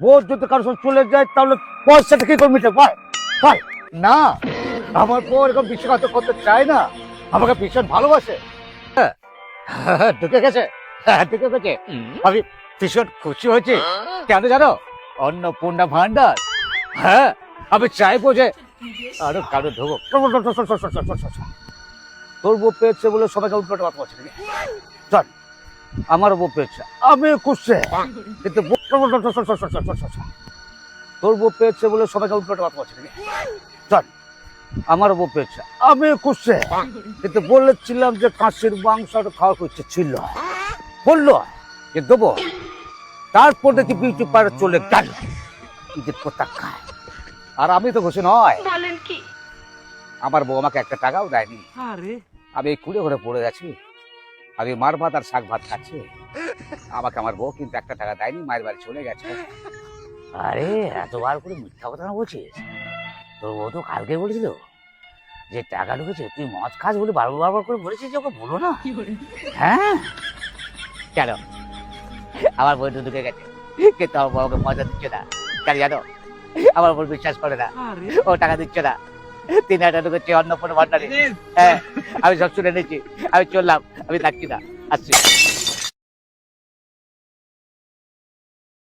বউ যদি কারোর সঙ্গে চলে যায় তাহলে পয়সাটা কি করে মিটে? বল বল। না, আমার বউ এরকম বিশ্বাসঘাতক করতে চায় না, আমাকে ভীষণ ভালোবাসে। হ্যাঁ, ঢুকে গেছে, ঢুকে গেছে। আমি ভীষণ খুশি হয়েছি। কেন জানো? অন্নপূর্ণা ভান্ডার। হ্যাঁ, আমি চাইবো যে আরো কারো ঢোকো। তোর বউ পেয়েছে বলে সবাইকে উল্টো কথা বলছে নাকি? চল, আমার বউ পেয়েছে, আমি খুশি। কিন্তু তোর বউ পেয়েছে বলে সবাইকে উল্টো কথা বলছে নাকি? চল, আমার বউ পেয়েছে, আমি খুশি। কিন্তু বলেছিলাম যে কাশির মাংস খাওয়ার ইচ্ছে ছিল, বললো যে দেবো। তারপর দেখি বিউটি পার্লার চলে গেল। ঈদের কোথা খায়, আর আমি তো খুশি নয়। বলেন কি? আমার বউ আমাকে একটা টাকাও দেয়নি। আমি এই কুড়ে ঘরে পড়ে গেছি, আমি মার ভাত আর শাক ভাত খাচ্ছি। আমাকে আমার বউ কিন্তু একটা টাকা দেয়নি, মায়ের বাড়ি চলে গেছে। আরে এতবার করে মিথ্যা কথা না বলছিস? তোর বউ তো কালকে বলেছিল যে টাকা ঢুকেছে, তুই মদ খাস বলে বারবার বারবার করে বলেছিস যে ওকে বলো না। হ্যাঁ, কেন? আমার বই তো ঢুকে গেছে, কিন্তু আমার বউকে মজা দিচ্ছে না। কেন জানো? আমার বউ বিশ্বাস করে না, ও টাকা দিচ্ছে না। 3,000 ঢুকেছে অন্নপূর্ণা ভান্ডারে। হ্যাঁ, আমি সব শুনে নিয়েছি। আমি চললাম, আমি থাকছি না, আসছি।